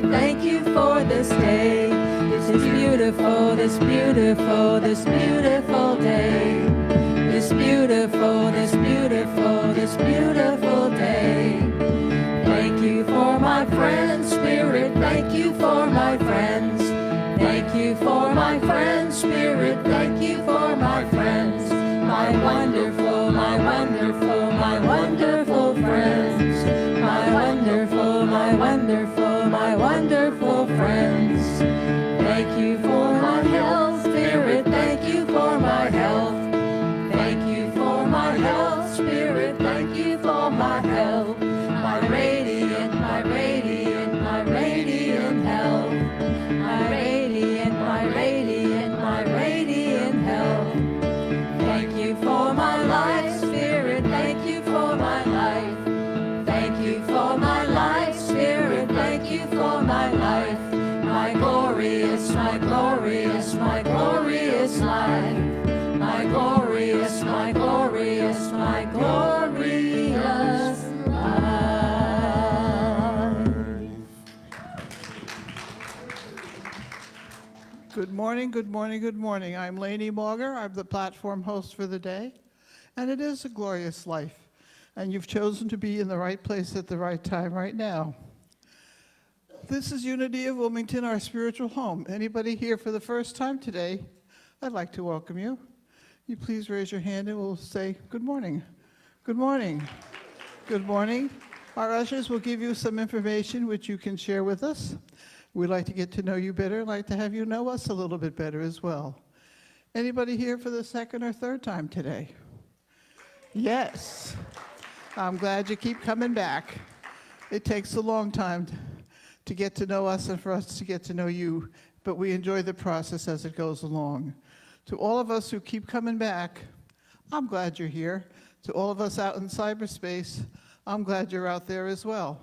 Spirit, thank you for this day. This beautiful, this beautiful, this beautiful day. This beautiful, this beautiful, this beautiful day. Thank you for my friends, Spirit, thank you for my friends. Thank you for my friends, Spirit, thank you for my friends. My wonderful, my wonderful, my wonderful friends. My wonderful, my wonderful, my wonderful friends. Thank you for my health, Spirit, thank you for my health. Thank you for my health, Spirit, thank you for my health. My radiant, my radiant, my radiant health. My radiant, my radiant, my radiant health. Thank you for my life, Spirit, thank you for my life. Thank you for my life, Spirit, thank you for my life. My glorious, my glorious, my glorious life. My glorious, my glorious, my glorious life. Good morning, good morning, good morning. I'm Lainey Mauger. I'm the platform host for the day, and it is a glorious life. And you've chosen to be in the right place at the right time right now. This is Unity of Wilmington, our spiritual home. Anybody here for the first time today, I'd like to welcome you. You please raise your hand and we'll say good morning. Good morning. Good morning. Our ushers will give you some information which you can share with us. We'd like to get to know you better. I'd like to have you know us a little bit better as well. Anybody here for the second or third time today? Yes. I'm glad you keep coming back. It takes a long time to get to know us and for us to get to know you, but we enjoy the process as it goes along. To all of us who keep coming back, I'm glad you're here. To all of us out in cyberspace, I'm glad you're out there as well.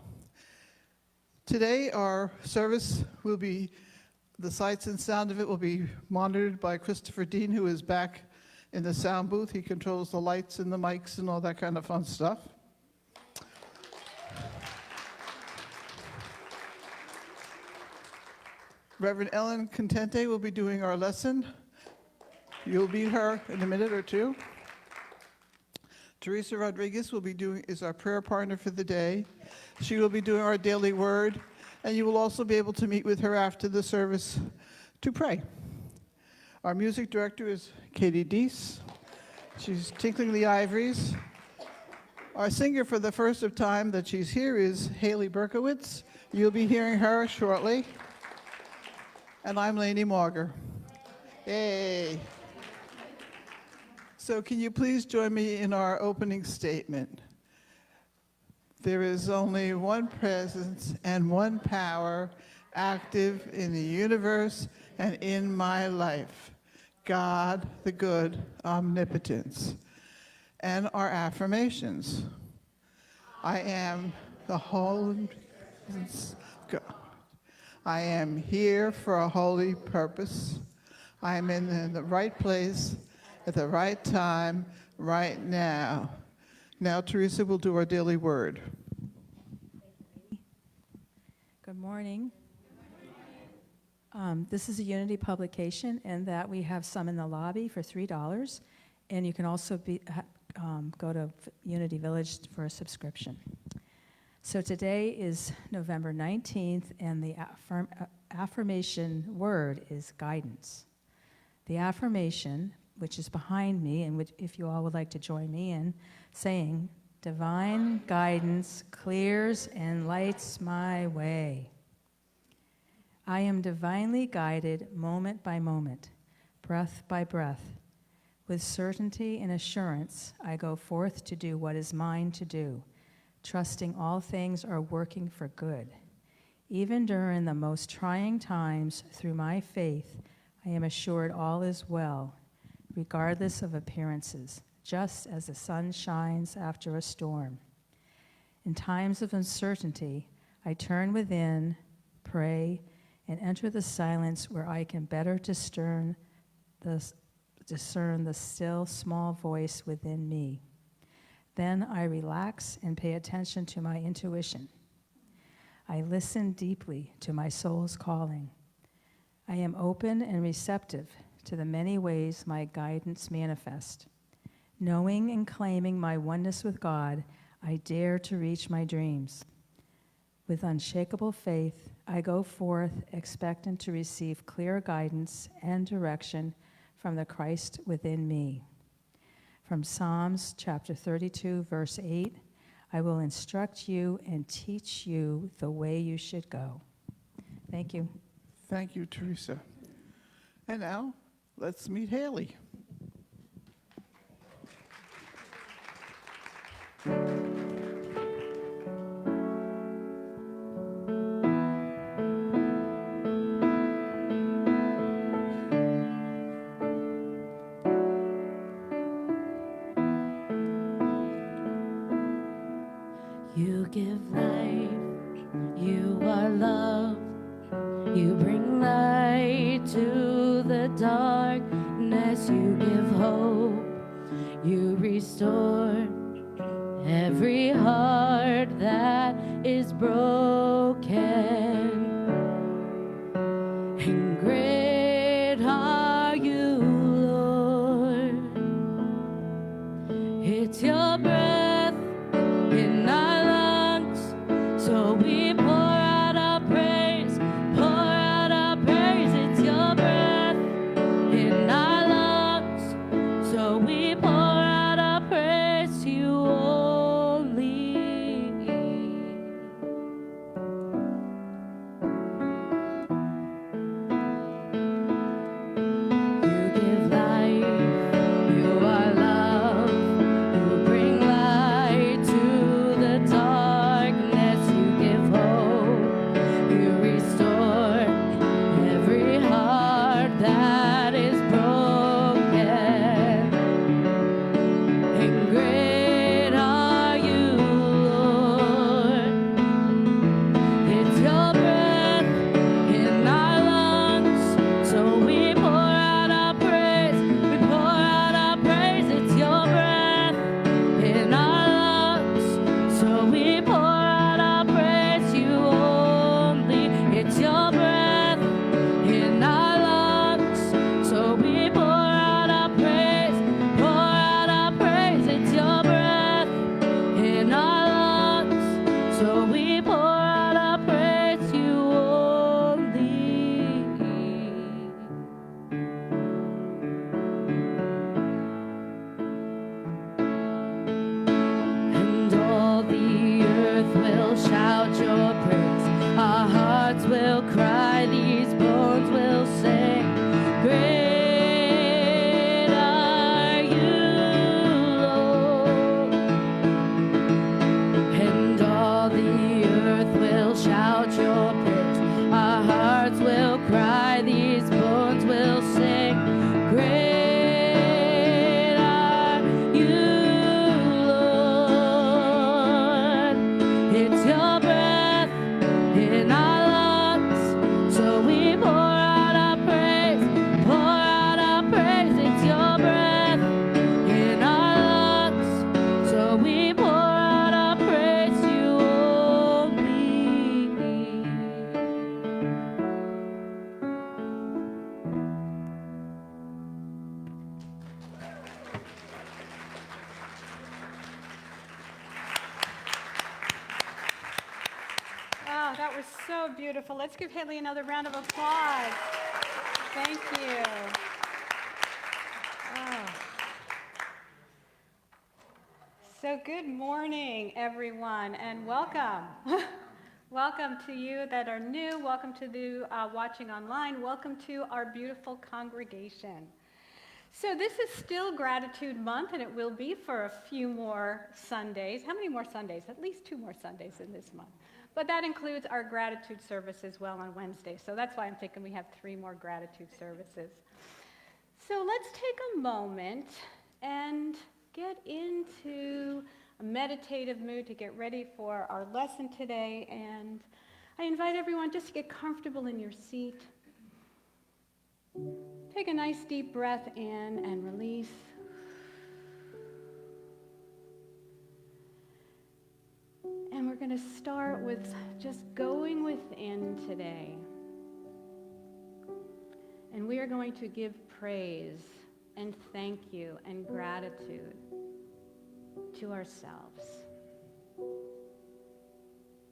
Today, our service will be, the sights and sound of it will be monitored by Christopher Dean, who is back in the sound booth. He controls the lights and the mics and all that kind of fun stuff. Reverend Ellen Contente will be doing our lesson. You'll meet her in a minute or two. Teresa Rodriguez is our prayer partner for the day. She will be doing our daily word, and you will also be able to meet with her after the service to pray. Our music director is Katie Deese. She's tinkling the ivories. Our singer for the first time that she's here is Haley Berkowitz. You'll be hearing her shortly. And I'm Lainey Mauger. Yay. So can you please join me in our opening statement? There is only one presence and one power active in the universe and in my life. God, the good omnipotence. And our affirmations. I am the holy presence of God. I am here for a holy purpose. I am in the right place at the right time, right now. Now, Teresa will do our daily word. Good morning. This is a Unity publication, and that we have some in the lobby for $3, and you can also go to Unity Village for a subscription. So today is November 19th, and the affirmation word is guidance. The affirmation, which is behind me, and which, if you all would like to join me in, saying, divine guidance clears and lights my way. I am divinely guided moment by moment, breath by breath. With certainty and assurance, I go forth to do what is mine to do, trusting all things are working for good. Even during the most trying times, through my faith, I am assured all is well, regardless of appearances, just as the sun shines after a storm. In times of uncertainty, I turn within, pray, and enter the silence where I can better discern the still small voice within me. Then I relax and pay attention to my intuition. I listen deeply to my soul's calling. I am open and receptive to the many ways my guidance manifest. Knowing and claiming my oneness with God, I dare to reach my dreams. With unshakable faith, I go forth expectant to receive clear guidance and direction from the Christ within me. From Psalms chapter 32, verse 8, I will instruct you and teach you the way you should go. Thank you. Thank you, Teresa. And now, let's meet Haley. You give life, you are love, you bring light to the darkness, you give hope, you restore every heart that is broken. And great are you, Lord. It's your breath in our lungs, so we pour out our praise, pour out our praise. It's your breath in our lungs, so we pour out our praise to you only. You give life, you are love, you bring light to the darkness, you give hope, you restore every heart that is broken. And great are you, Lord. It's your breath in our lungs, so we pour out our praise, we pour out our praise. It's your breath in our lungs, so we pour out our praise to you only. It's your breath in our lungs, so we pour out our praise, pour out our praise. It's your breath in our lungs, so we pour out our praise to you only. And all the earth will shout your praise. Our hearts will cry, these bones will sing. Great are you, Lord. And all the earth will shout your praise. Our hearts will cry, these bones will sing. Great are you, Lord. It's your breath in our lungs, so we pour out our praise, pour out our praise. It's your breath in our lungs, so we pour out our praise to you only. Oh, that was so beautiful. Let's give Haley another round of applause. Thank you. Oh. So good morning, everyone, and welcome. Welcome to you that are new. Welcome to the watching online. Welcome to our beautiful congregation. So this is still Gratitude Month, and it will be for a few more Sundays. How many more Sundays? At least 2 more Sundays in this month. But that includes our gratitude service as well on Wednesday. So that's why I'm thinking we have 3 more gratitude services. So let's take a moment and get into a meditative mood to get ready for our lesson today. And I invite everyone just to get comfortable in your seat. Take a nice deep breath in and release. And we're going to start with just going within today. And we are going to give praise and thank you and gratitude to ourselves.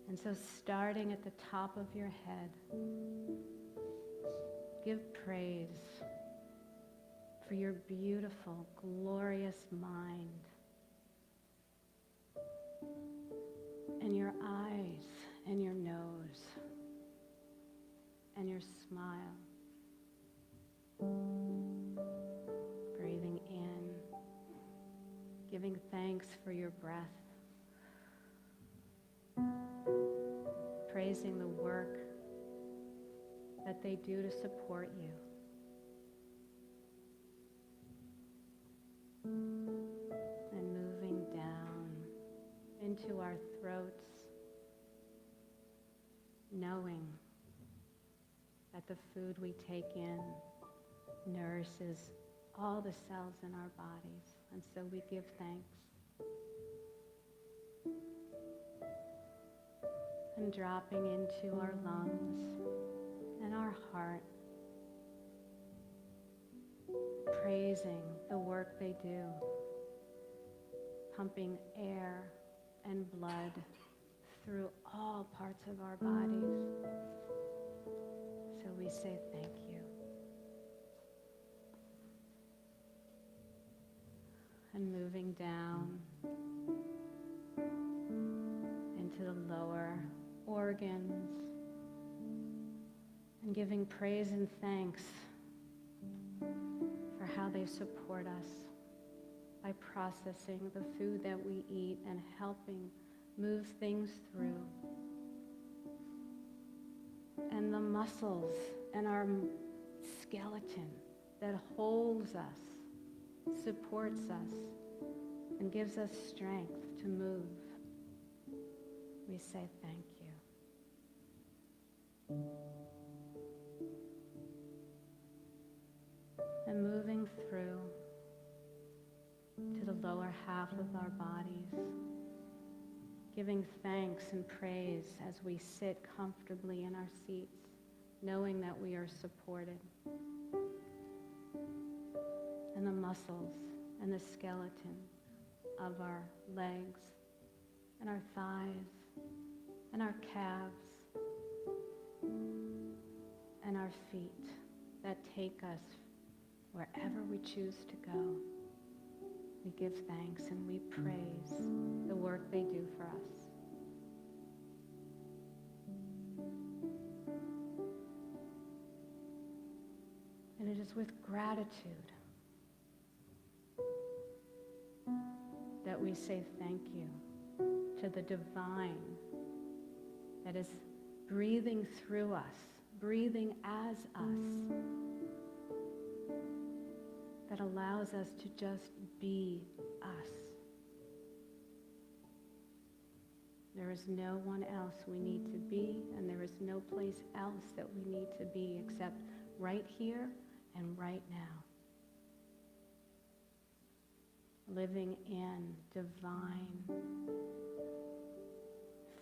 And so starting at the top of your head, give praise for your beautiful, glorious mind and your eyes and your nose and your smile. Breathing in, giving thanks for your breath, praising the work that they do to support you. And moving down into our throats, knowing that the food we take in nourishes all the cells in our bodies, and so we give thanks. And dropping into our lungs and our heart, praising the work they do, pumping air and blood through all parts of our bodies. So we say thank you. And moving down into the lower organs and giving praise and thanks for how they support us by processing the food that we eat and helping move things through. And the muscles and our skeleton that holds us, supports us, and gives us strength to move. We say thank you. And moving through to the lower half of our bodies, giving thanks and praise as we sit comfortably in our seats, knowing that we are supported. And the muscles and the skeleton of our legs and our thighs and our calves and our feet that take us wherever we choose to go. We give thanks and we praise the work they do for us. And it is with gratitude that we say thank you to the divine that is breathing through us, breathing as us, that allows us to just be us. There is no one else we need to be, and there is no place else that we need to be except right here and right now. Living in divine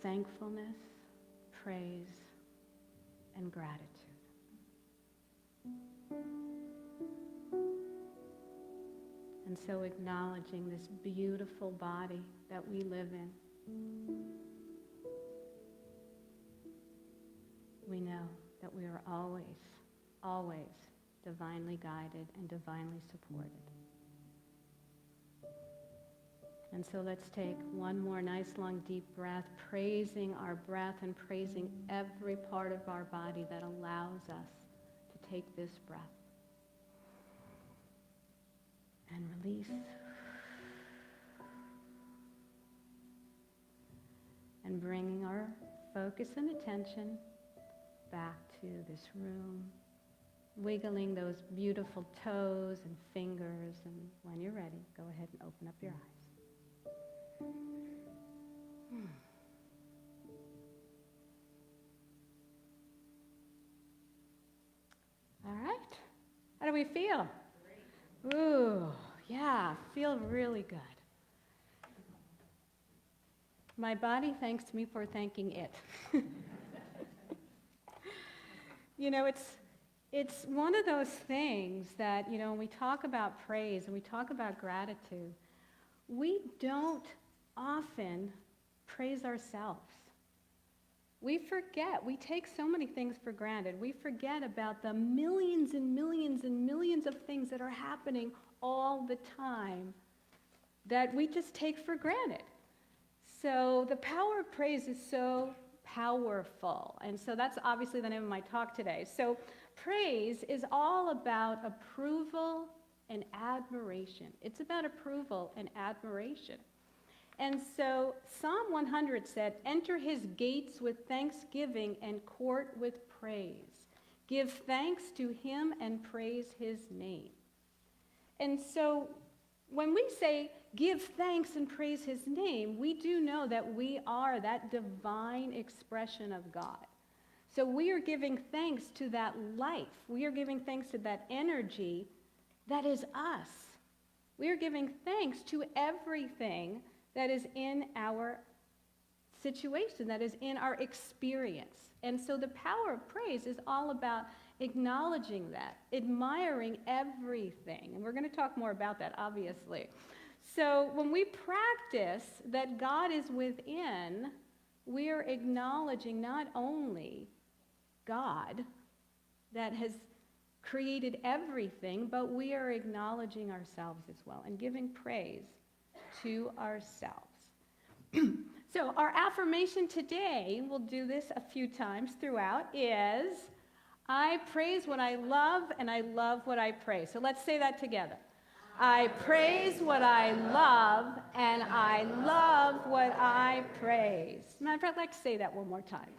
thankfulness, praise, and gratitude. And so acknowledging this beautiful body that we live in, we know that we are always, always divinely guided and divinely supported. And so let's take one more nice long deep breath, praising our breath and praising every part of our body that allows us to take this breath. And release. And bringing our focus and attention back to this room, wiggling those beautiful toes and fingers, and when you're ready, go ahead and open up your eyes. All right. How do we feel? Great. Ooh, yeah, feel really good. My body thanks me for thanking it. You know, it's one of those things that, you know, when we talk about praise and we talk about gratitude, we don't often praise ourselves. We forget. We take so many things for granted. We forget about the millions and millions and millions of things that are happening all the time that we just take for granted. So the power of praise is so powerful. And so that's obviously the name of my talk today. So praise is all about approval and admiration. It's about approval and admiration. And so Psalm 100 said, "Enter his gates with thanksgiving and court with praise. Give thanks to him and praise his name." And so when we say give thanks and praise his name, we do know that we are that divine expression of God. So we are giving thanks to that life. We are giving thanks to that energy that is us. We are giving thanks to everything that is in our situation, that is in our experience. And so the power of praise is all about acknowledging that, admiring everything. And we're going to talk more about that, obviously. So when we practice that God is within, we are acknowledging not only God that has created everything, but we are acknowledging ourselves as well and giving praise to ourselves. So our affirmation today, we'll do this a few times throughout, is I praise what I love and I love what I praise. So let's say that together. I praise what I love and I love what I praise. Matter of fact, let's say that one more time.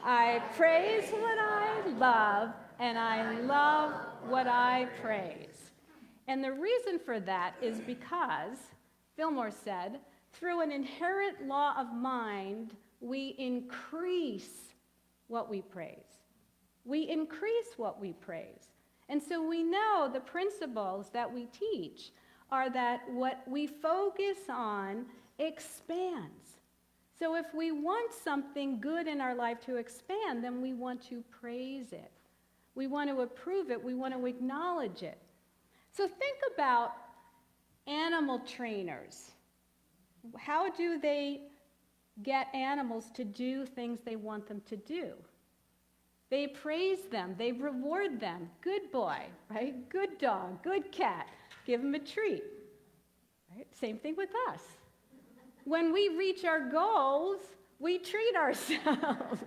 I praise what I love and I love what I praise. And the reason for that is because, Fillmore said, through an inherent law of mind, we increase what we praise. We increase what we praise. And so we know the principles that we teach are that what we focus on expands. So if we want something good in our life to expand, then we want to praise it. We want to approve it. We want to acknowledge it. So think about animal trainers. How do they get animals to do things they want them to do? They praise them. They reward them. Good boy, right? Good dog, good cat. Give them a treat. Right? Same thing with us. When we reach our goals, we treat ourselves.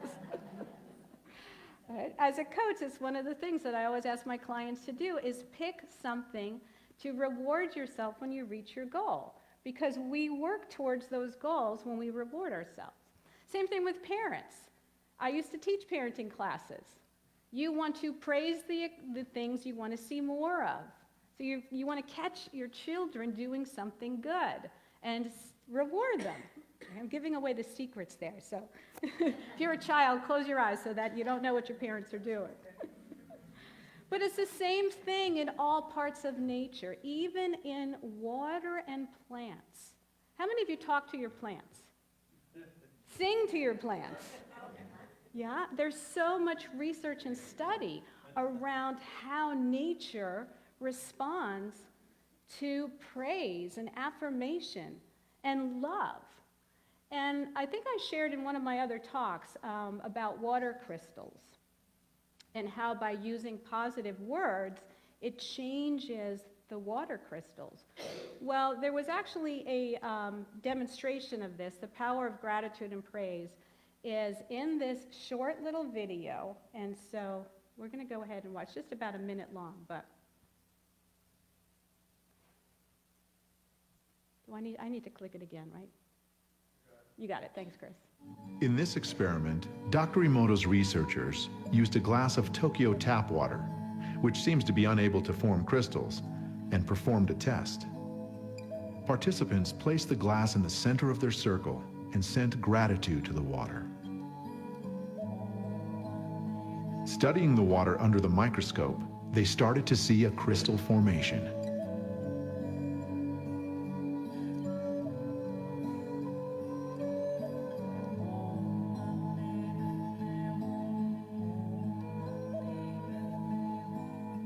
Right? As a coach, it's one of the things that I always ask my clients to do is pick something to reward yourself when you reach your goal. Because we work towards those goals when we reward ourselves. Same thing with parents. I used to teach parenting classes. You want to praise the things you want to see more of. So you want to catch your children doing something good and reward them. I'm giving away the secrets there. So if you're a child, close your eyes so that you don't know what your parents are doing. But it's the same thing in all parts of nature, even in water and plants. How many of you talk to your plants? Sing to your plants. Yeah, there's so much research and study around how nature responds to praise and affirmation and love. And I think I shared in one of my other talks about water crystals and how by using positive words, it changes the water crystals. Well, there was actually a demonstration of this, the power of gratitude and praise, is in this short little video. And so we're going to go ahead and watch, just about a minute long, but I need to click it again, right? You got it. Thanks, Chris. In this experiment, Dr. Emoto's researchers used a glass of Tokyo tap water, which seems to be unable to form crystals, and performed a test. Participants placed the glass in the center of their circle and sent gratitude to the water. Studying the water under the microscope, they started to see a crystal formation.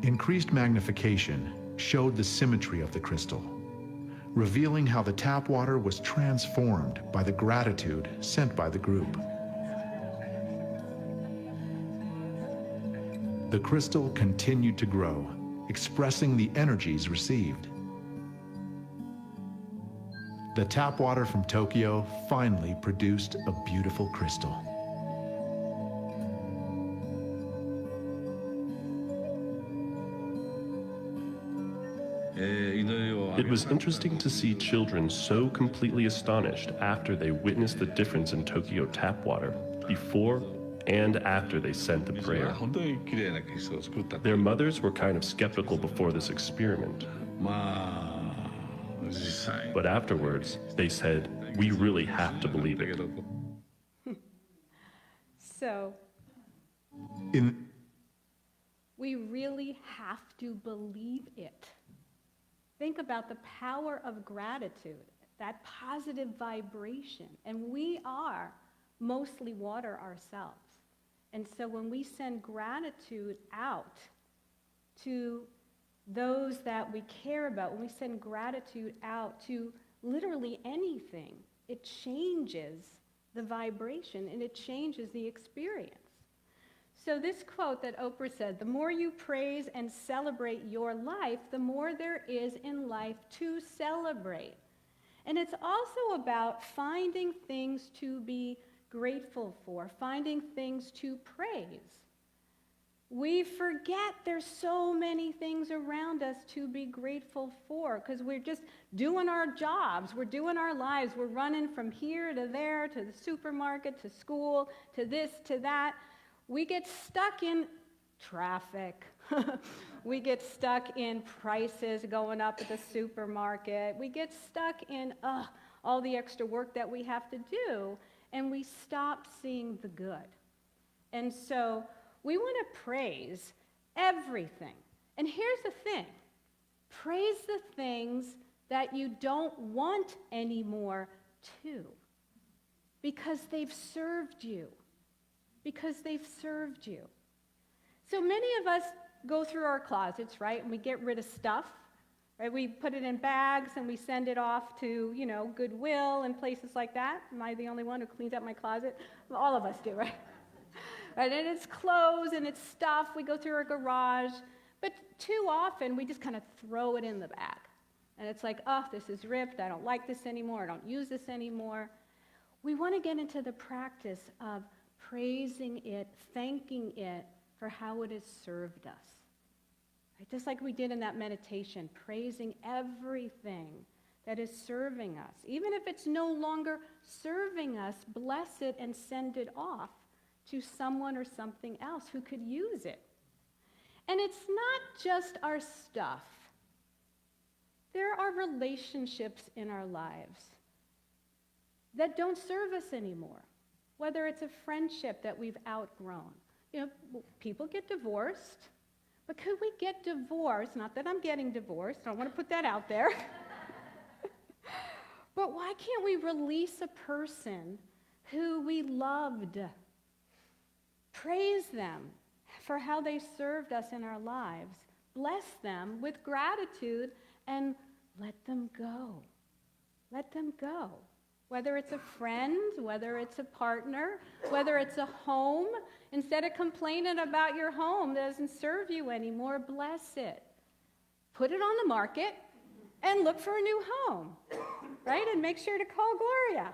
Increased magnification showed the symmetry of the crystal, revealing how the tap water was transformed by the gratitude sent by the group. The crystal continued to grow, expressing the energies received. The tap water from Tokyo finally produced a beautiful crystal. It was interesting to see children so completely astonished after they witnessed the difference in Tokyo tap water, before and after they sent the prayer. Their mothers were kind of skeptical before this experiment. But afterwards, they said, "We really have to believe it." So, In we really have to believe it. Think about the power of gratitude, that positive vibration. And we are mostly water ourselves. And so when we send gratitude out to those that we care about, when we send gratitude out to literally anything, it changes the vibration and it changes the experience. So this quote that Oprah said, "The more you praise and celebrate your life, the more there is in life to celebrate." And it's also about finding things to be grateful for, finding things to praise. We forget there's so many things around us to be grateful for because we're just doing our jobs, we're doing our lives, we're running from here to there, to the supermarket, to school, to this, to that. We get stuck in traffic. We get stuck in prices going up at the supermarket. We get stuck in all the extra work that we have to do, and we stop seeing the good. And so we want to praise everything. And here's the thing. Praise the things that you don't want anymore too, because they've served you. Because they've served you. So many of us go through our closets, right? And we get rid of stuff, right? We put it in bags and we send it off to, Goodwill and places like that. Am I the only one who cleans up my closet? Well, all of us do, right? Right? And it's clothes and it's stuff. We go through our garage. But too often we just kind of throw it in the bag. And it's like, oh, this is ripped. I don't like this anymore. I don't use this anymore. We want to get into the practice of praising it, thanking it for how it has served us. Right? Just like we did in that meditation, praising everything that is serving us. Even if it's no longer serving us, bless it and send it off to someone or something else who could use it. And it's not just our stuff. There are relationships in our lives that don't serve us anymore. Whether it's a friendship that we've outgrown. People get divorced, but could we get divorced? Not that I'm getting divorced, I don't want to put that out there. But why can't we release a person who we loved? Praise them for how they served us in our lives. Bless them with gratitude and let them go. Let them go. Whether it's a friend, whether it's a partner, whether it's a home, instead of complaining about your home that doesn't serve you anymore, bless it. Put it on the market and look for a new home, right? And make sure to call Gloria.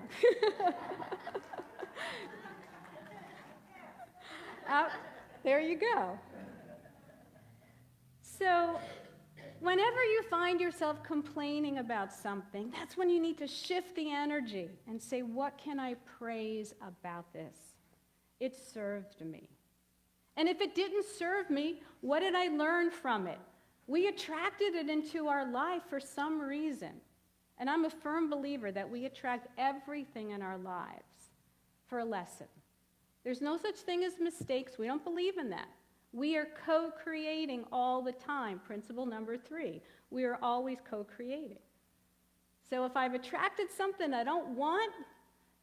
There you go. So, whenever you find yourself complaining about something, that's when you need to shift the energy and say, what can I praise about this? It served me. And if it didn't serve me, what did I learn from it? We attracted it into our life for some reason. And I'm a firm believer that we attract everything in our lives for a lesson. There's no such thing as mistakes. We don't believe in that. We are co-creating all the time. Principle number 3. We are always co-creating. So if I've attracted something I don't want,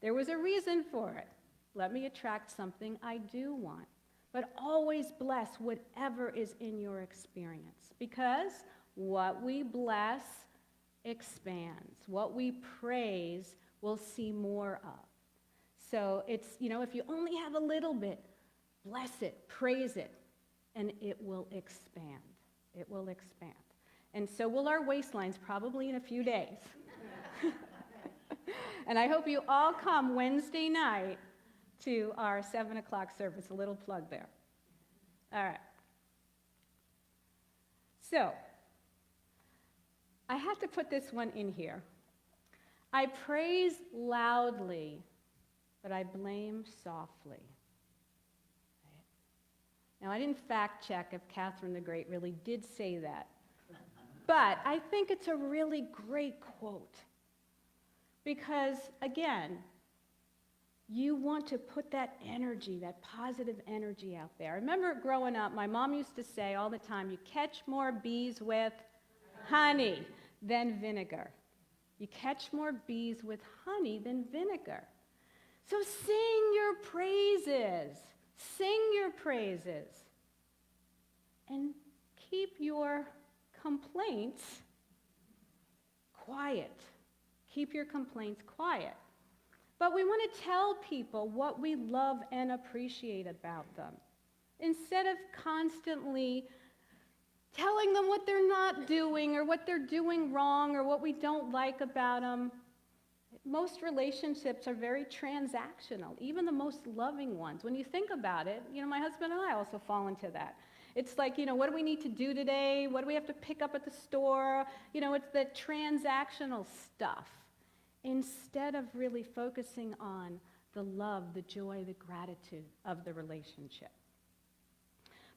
there was a reason for it. Let me attract something I do want. But always bless whatever is in your experience, because what we bless expands. What we praise, we'll see more of. So it's, if you only have a little bit, bless it, praise it, and it will expand. It will expand. And so will our waistlines, probably in a few days. And I hope you all come Wednesday night to our 7 o'clock service. A little plug there. All right. So, I have to put this one in here. I praise loudly, but I blame softly. Now, I didn't fact check if Catherine the Great really did say that, but I think it's a really great quote. Because, again, you want to put that energy, that positive energy out there. I remember growing up, my mom used to say all the time, you catch more bees with honey than vinegar. You catch more bees with honey than vinegar. So sing your praises. Sing your praises. And keep your complaints quiet. Keep your complaints quiet. But we want to tell people what we love and appreciate about them, instead of constantly telling them what they're not doing or what they're doing wrong or what we don't like about them. Most relationships are very transactional, even the most loving ones. When you think about it, my husband and I also fall into that. It's like, what do we need to do today? What do we have to pick up at the store? It's the transactional stuff, instead of really focusing on the love, the joy, the gratitude of the relationship.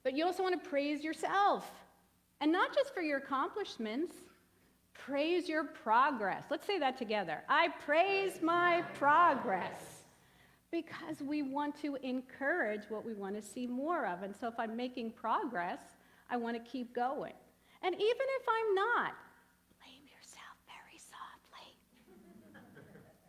But you also want to praise yourself, and not just for your accomplishments. Praise your progress. Let's say that together. I praise my progress, because we want to encourage what we want to see more of. And so if I'm making progress, I want to keep going. And even if I'm not, blame yourself very softly.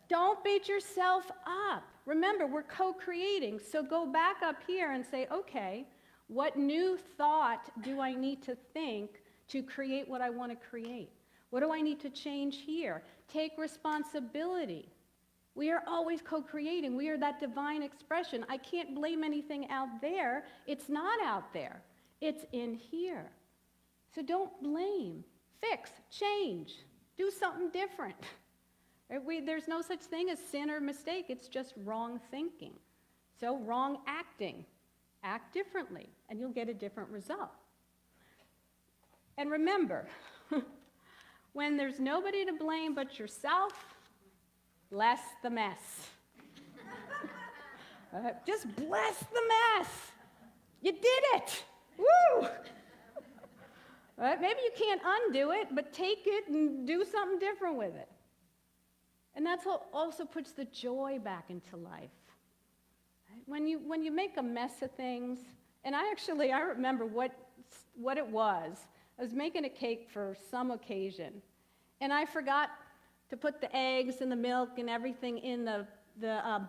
Don't beat yourself up. Remember, we're co-creating, so go back up here and say, okay, what new thought do I need to think to create what I want to create? What do I need to change here? Take responsibility. We are always co-creating. We are that divine expression. I can't blame anything out there. It's not out there. It's in here. So don't blame. Fix. Change. Do something different. There's no such thing as sin or mistake. It's just wrong thinking. So wrong acting. Act differently, and you'll get a different result. And remember, when there's nobody to blame but yourself, bless the mess. Just bless the mess. You did it. Woo! Maybe you can't undo it, but take it and do something different with it. And that's what also puts the joy back into life. When you make a mess of things, and I remember what it was. I was making a cake for some occasion, and I forgot to put the eggs and the milk and everything in the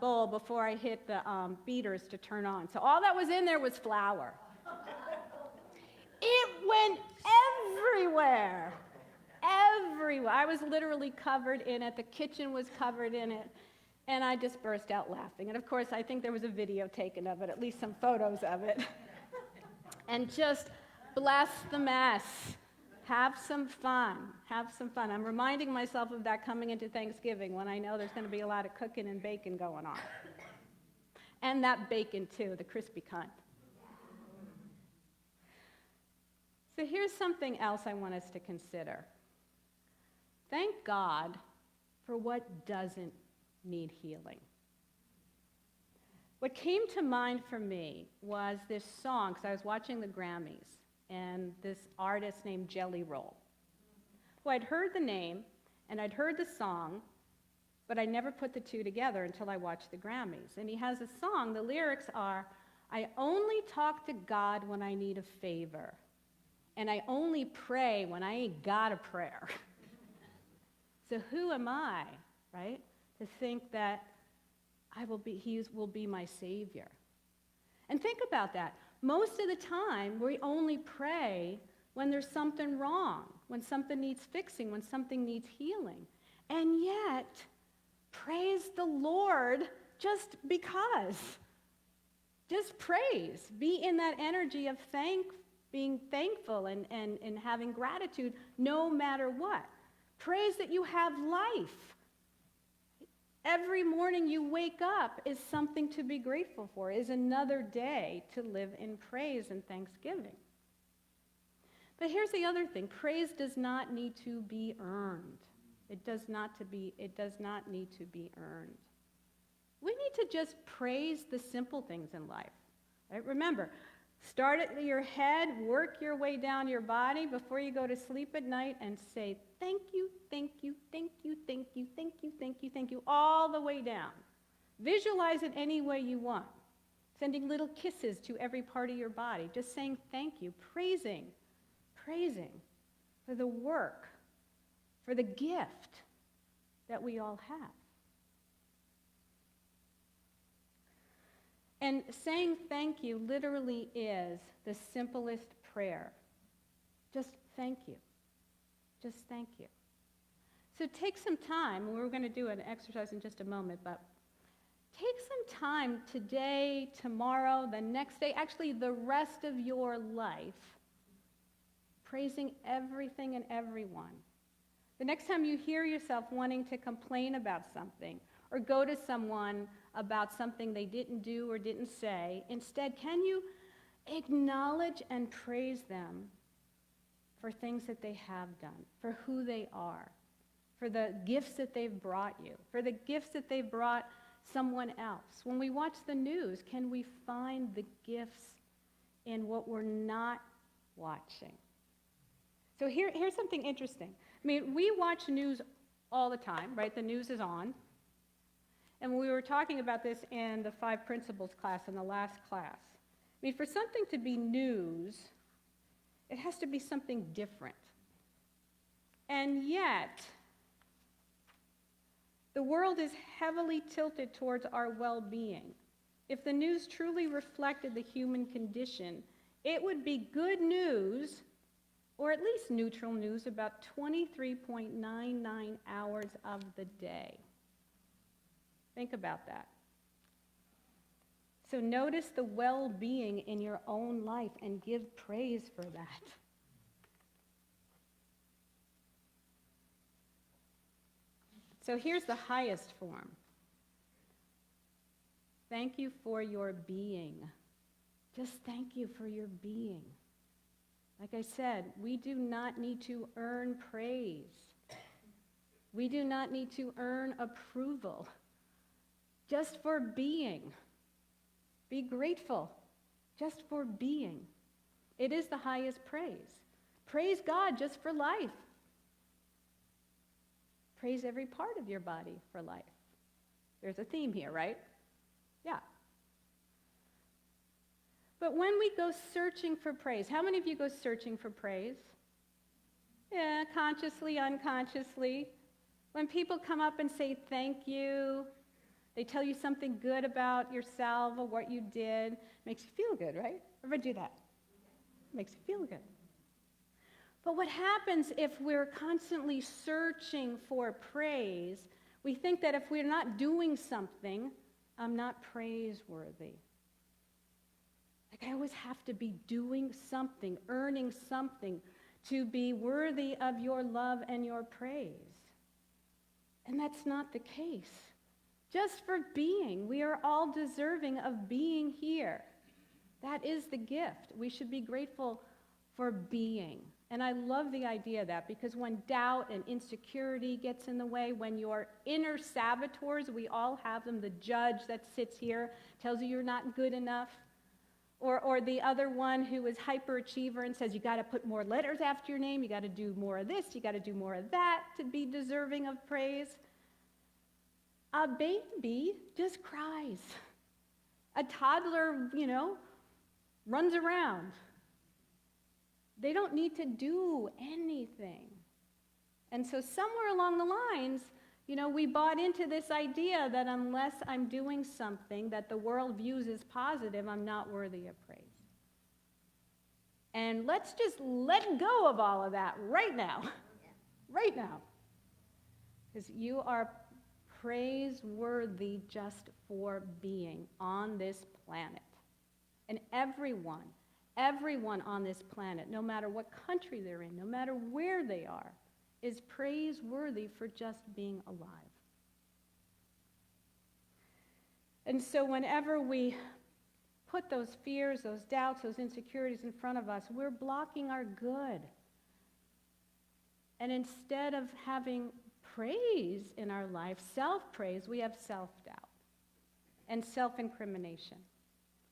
bowl before I hit the beaters to turn on. So all that was in there was flour. It went everywhere. Everywhere. I was literally covered in it. The kitchen was covered in it. And I just burst out laughing. And of course, I think there was a video taken of it, at least some photos of it. And just bless the mess. Have some fun. Have some fun. I'm reminding myself of that coming into Thanksgiving, when I know there's going to be a lot of cooking and baking going on. And that bacon, too, the crispy kind. So here's something else I want us to consider. Thank God for what doesn't need healing. What came to mind for me was this song, because I was watching the Grammys, and this artist named Jelly Roll, who I'd heard the name, and I'd heard the song, but I never put the two together until I watched the Grammys. And he has a song, the lyrics are, I only talk to God when I need a favor, and I only pray when I ain't got a prayer. So who am I, right, to think that he will be my Savior? And think about that. Most of the time, we only pray when there's something wrong, when something needs fixing, when something needs healing. And yet, praise the Lord just because. Just praise. Be in that energy of being thankful and having gratitude no matter what. Praise that you have life. Every morning you wake up is something to be grateful for, is another day to live in praise and thanksgiving. But here's the other thing. Praise does not need to be earned. It does not need to be earned. We need to just praise the simple things in life. Right? Remember, start at your head, work your way down your body before you go to sleep at night, and say, thank you, thank you, thank you, thank you, thank you, thank you, thank you, all the way down. Visualize it any way you want. Sending little kisses to every part of your body. Just saying thank you, praising for the work, for the gift that we all have. And saying thank you literally is the simplest prayer. Just thank you. Just thank you. So take some time, and we're going to do an exercise in just a moment, but take some time today, tomorrow, the next day, actually the rest of your life, praising everything and everyone. The next time you hear yourself wanting to complain about something or go to someone about something they didn't do or didn't say, instead, can you acknowledge and praise them for things that they have done, for who they are, for the gifts that they've brought you, for the gifts that they've brought someone else? When we watch the news, can we find the gifts in what we're not watching? So here's something interesting. I mean, we watch news all the time, right? The news is on. And we were talking about this in the 5 Principles class, in the last class. I mean, for something to be news, it has to be something different. And yet, the world is heavily tilted towards our well-being. If the news truly reflected the human condition, it would be good news, or at least neutral news, about 23.99 hours of the day. Think about that. So notice the well-being in your own life and give praise for that. So here's the highest form. Thank you for your being. Just thank you for your being. Like I said, we do not need to earn praise. We do not need to earn approval. Just for being. Be grateful just for being. It is the highest praise. Praise God just for life. Praise every part of your body for life. There's a theme here, right? Yeah. But when we go searching for praise, how many of you go searching for praise? Yeah, consciously, unconsciously. When people come up and say thank you, they tell you something good about yourself or what you did. Makes you feel good, right? Everybody do that. Makes you feel good. But what happens if we're constantly searching for praise? We think that if we're not doing something, I'm not praiseworthy. Like I always have to be doing something, earning something to be worthy of your love and your praise. And that's not the case. Just for being, we are all deserving of being here. That is the gift. We should be grateful for being. And I love the idea of that, because when doubt and insecurity gets in the way, when your inner saboteurs, we all have them, the judge that sits here tells you you're not good enough, or the other one who is hyperachiever and says you got to put more letters after your name, you got to do more of this, you got to do more of that to be deserving of praise. A baby just cries. A toddler, runs around. They don't need to do anything. And so somewhere along the lines, we bought into this idea that unless I'm doing something that the world views as positive, I'm not worthy of praise. And let's just let go of all of that right now. Right now. Because you are praiseworthy just for being on this planet. And everyone on this planet, no matter what country they're in, no matter where they are, is praiseworthy for just being alive. And so whenever we put those fears, those doubts, those insecurities in front of us, we're blocking our good. And instead of having praise in our life, self-praise, we have self-doubt and self-incrimination.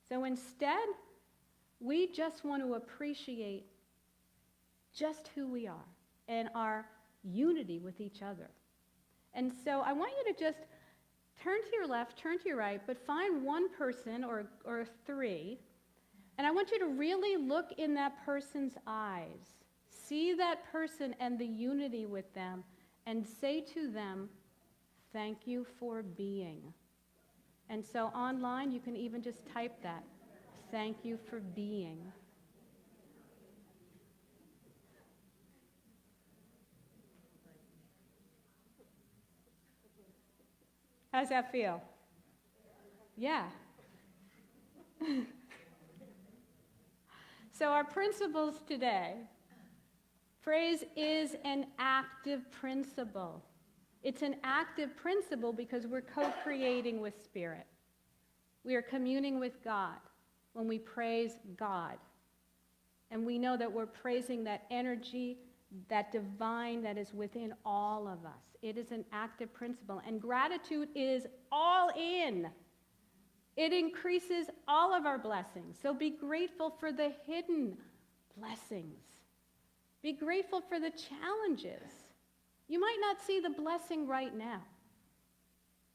So instead, we just want to appreciate just who we are and our unity with each other. And so I want you to just turn to your left, turn to your right, but find one person or three, and I want you to really look in that person's eyes. See that person and the unity with them, and say to them, thank you for being. And so online, you can even just type that, thank you for being. How does that feel? Yeah. So our principles today, praise is an active principle. It's an active principle because we're co-creating with Spirit. We are communing with God when we praise God. And we know that we're praising that energy, that divine that is within all of us. It is an active principle. And gratitude is all in. It increases all of our blessings. So be grateful for the hidden blessings. Be grateful for the challenges. You might not see the blessing right now.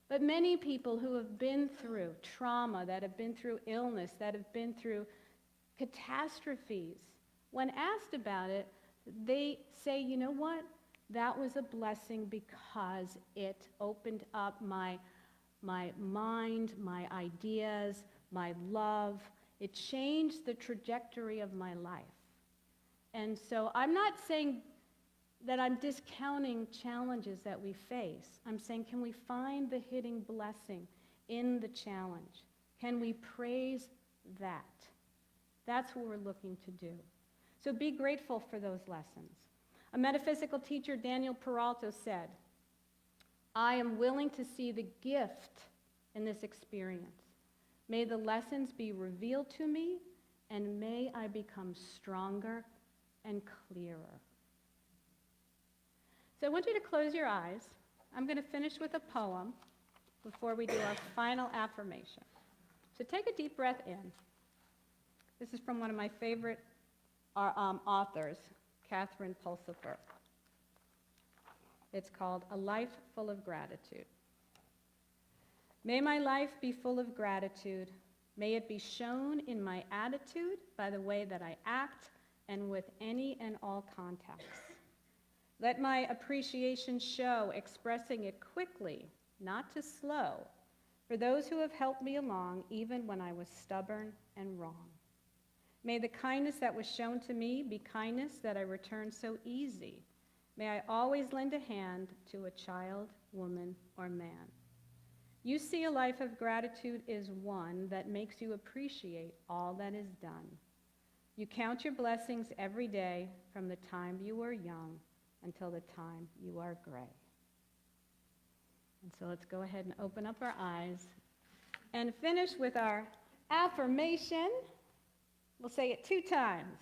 But many people who have been through trauma, that have been through illness, that have been through catastrophes, when asked about it, they say, you know what? That was a blessing because it opened up my mind, my ideas, my love. It changed the trajectory of my life. And so I'm not saying that I'm discounting challenges that we face. I'm saying, can we find the hidden blessing in the challenge? Can we praise that? That's what we're looking to do. So be grateful for those lessons. A metaphysical teacher, Daniel Peralta, said, I am willing to see the gift in this experience. May the lessons be revealed to me, and may I become stronger and clearer. So I want you to close your eyes. I'm going to finish with a poem before we do our final affirmation. So take a deep breath in. This is from one of my favorite authors, Catherine Pulsifer. It's called A Life Full of Gratitude. May my life be full of gratitude. May it be shown in my attitude, by the way that I act, and with any and all contacts. Let my appreciation show, expressing it quickly, not too slow, for those who have helped me along, even when I was stubborn and wrong. May the kindness that was shown to me be kindness that I return so easy. May I always lend a hand to a child, woman, or man. You see, a life of gratitude is one that makes you appreciate all that is done. You count your blessings every day from the time you were young until the time you are gray. And so let's go ahead and open up our eyes and finish with our affirmation. We'll say it 2 times.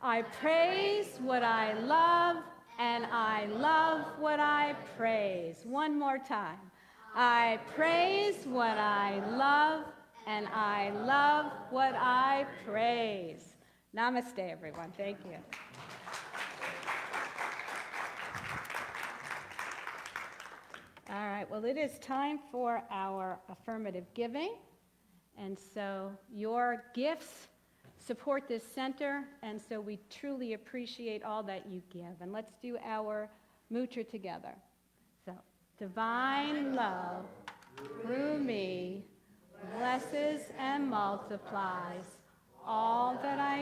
I praise what I love, and I love what I praise. One more time. I praise what I love, and I love what I praise. Namaste, everyone. Thank you. All right, well, it is time for our affirmative giving. And so your gifts support this center, and so we truly appreciate all that you give. And let's do our mutra together. So, divine love through me blesses and multiplies all that I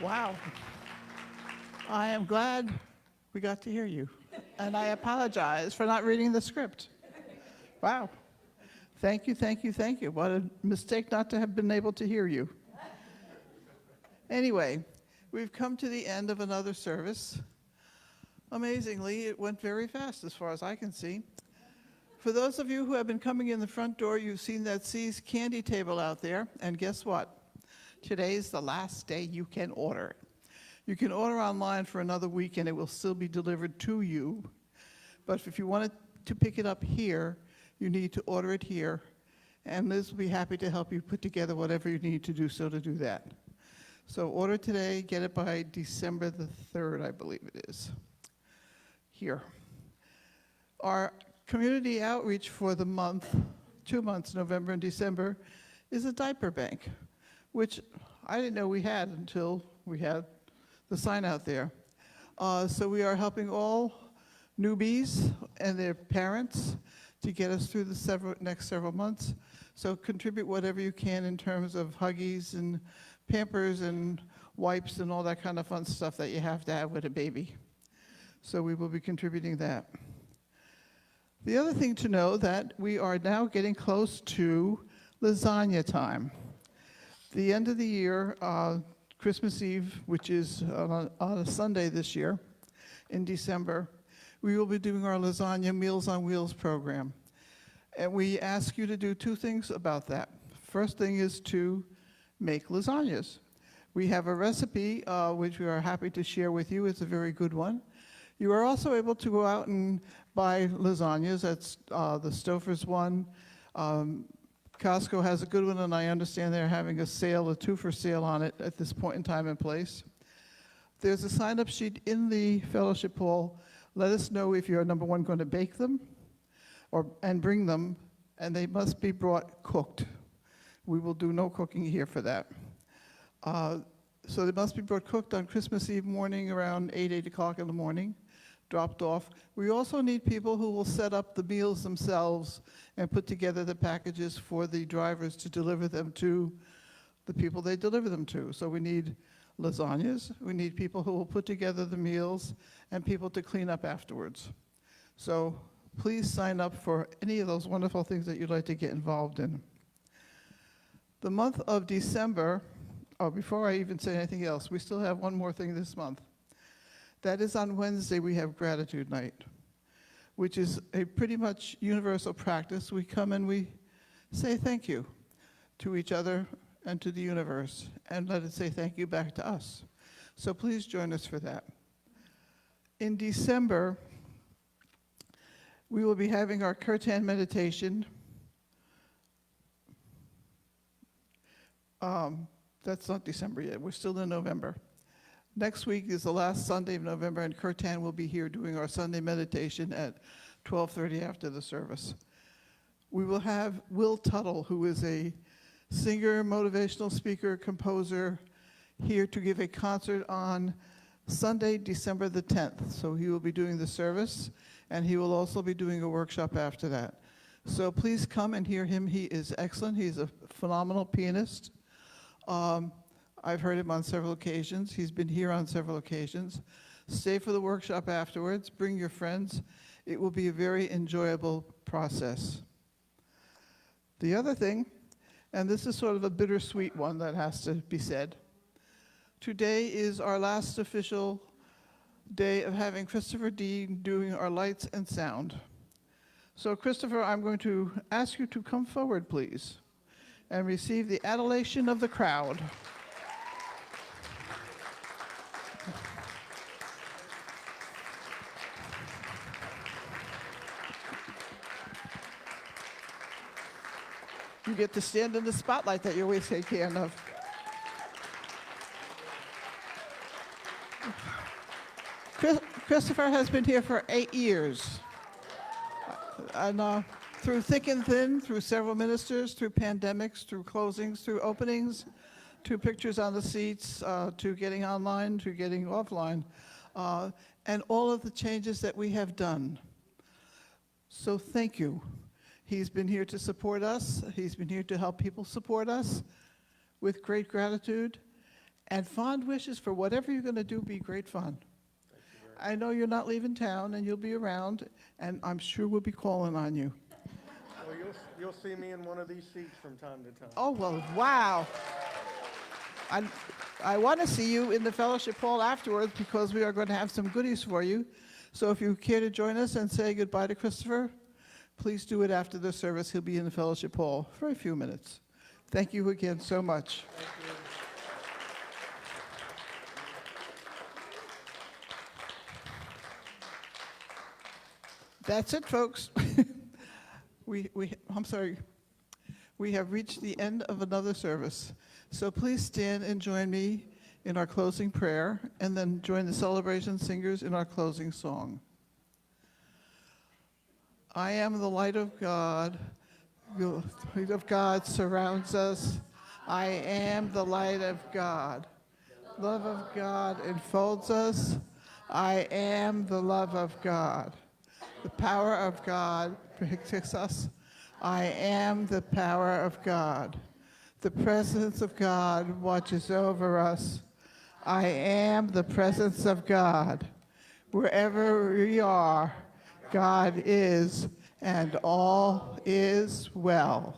Wow. I am glad we got to hear you. And I apologize for not reading the script. Wow. Thank you, thank you, thank you. What a mistake not to have been able to hear you. Anyway, we've come to the end of another service. Amazingly, it went very fast as far as I can see. For those of you who have been coming in the front door, you've seen that C's candy table out there. And guess what? Today is the last day you can order. You can order online for another week and it will still be delivered to you. But if you wanted to pick it up here, you need to order it here. And Liz will be happy to help you put together whatever you need to do so to do that. So order today, get it by December the 3rd, I believe it is. Here. Our community outreach for the month, 2 months, November and December, is a diaper bank, which I didn't know we had until we had the sign out there. So we are helping all newbies and their parents to get us through the next several months. So contribute whatever you can in terms of Huggies and Pampers and wipes and all that kind of fun stuff that you have to have with a baby. So we will be contributing that. The other thing to know that we are now getting close to lasagna time. The end of the year, Christmas Eve, which is on a Sunday this year in December, we will be doing our lasagna Meals on Wheels program. And we ask you to do two things about that. First thing is to make lasagnas. We have a recipe which we are happy to share with you. It's a very good one. You are also able to go out and buy lasagnas. That's the Stouffer's one. Costco has a good one, and I understand they're having a sale, a 2-for sale on it at this point in time and place. There's a sign-up sheet in the fellowship hall. Let us know if you're, number one, going to bake them and bring them, and they must be brought cooked. We will do no cooking here for that. So they must be brought cooked on Christmas Eve morning around 8 o'clock in the morning, dropped off. We also need people who will set up the meals themselves and put together the packages for the drivers to deliver them to the people they deliver them to. So we need lasagnas, we need people who will put together the meals, and people to clean up afterwards. So please sign up for any of those wonderful things that you'd like to get involved in. The month of December, before I even say anything else, we still have one more thing this month. That is on Wednesday, we have Gratitude Night, which is a pretty much universal practice. We come and we say thank you to each other and to the universe, and let it say thank you back to us. So please join us for that. In December, we will be having our Kirtan meditation. That's not December yet. We're still in November. Next week is the last Sunday of November, and Kirtan will be here doing our Sunday meditation at 12:30 after the service. We will have Will Tuttle, who is a singer, motivational speaker, composer, here to give a concert on Sunday, December the 10th. So he will be doing the service, and he will also be doing a workshop after that. So please come and hear him. He is excellent. He's a phenomenal pianist. I've heard him on several occasions. He's been here on several occasions. Stay for the workshop afterwards. Bring your friends. It will be a very enjoyable process. The other thing, and this is sort of a bittersweet one that has to be said, today is our last official day of having Christopher Dean doing our lights and sound. So Christopher, I'm going to ask you to come forward, please, and receive the adulation of the crowd. You get to stand in the spotlight that you always take care of. Christopher has been here for 8 years. And through thick and thin, through several ministers, through pandemics, through closings, through openings, to pictures on the seats, to getting online, to getting offline, and all of the changes that we have done. So thank you. He's been here to support us. He's been here to help people support us with great gratitude. And fond wishes for whatever you're going to do, be great fun. I know you're not leaving town, and you'll be around, and I'm sure we'll be calling on you. Well, you'll see me in one of these seats from time to time. Oh, well, wow. I want to see you in the fellowship hall afterwards because we are going to have some goodies for you. So if you care to join us and say goodbye to Christopher, please do it after the service. He'll be in the fellowship hall for a few minutes. Thank you again so much. Thank you. That's it, folks. I'm sorry. We have reached the end of another service. So please stand and join me in our closing prayer, and then join the celebration singers in our closing song. I am the light of God. The light of God surrounds us. I am the light of God. Love of God enfolds us. I am the love of God. The power of God protects us. I am the power of God. The presence of God watches over us. I am the presence of God. Wherever we are, God is, and all is well.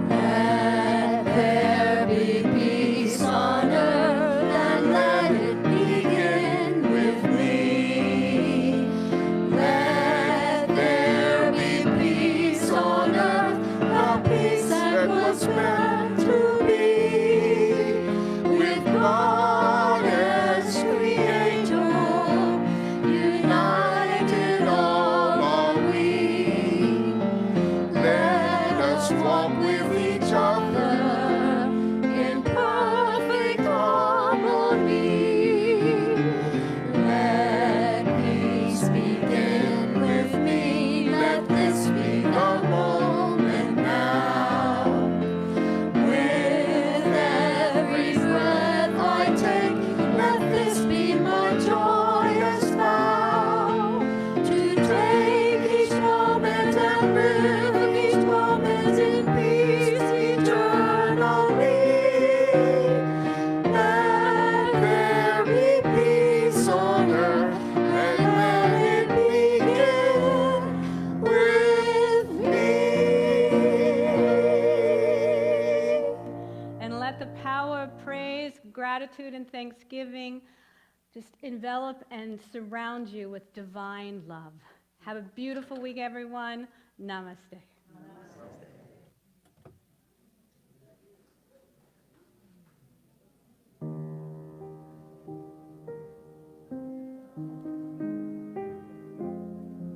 Let there be peace on earth, and let it begin with me. Let there be peace on earth, the peace that was meant to be. With God as Creator, united all are we. Let us walk with each other in perfect harmony. Let peace begin with me. Let this be the moment now. With every breath I take, let this be my joyous vow. To take each moment and live each moment in peace eternally. Let there be peace on earth, and let it begin with me. And let the power of praise, gratitude, and thanksgiving just envelop and surround you with divine love. Have a beautiful week, everyone. Namaste.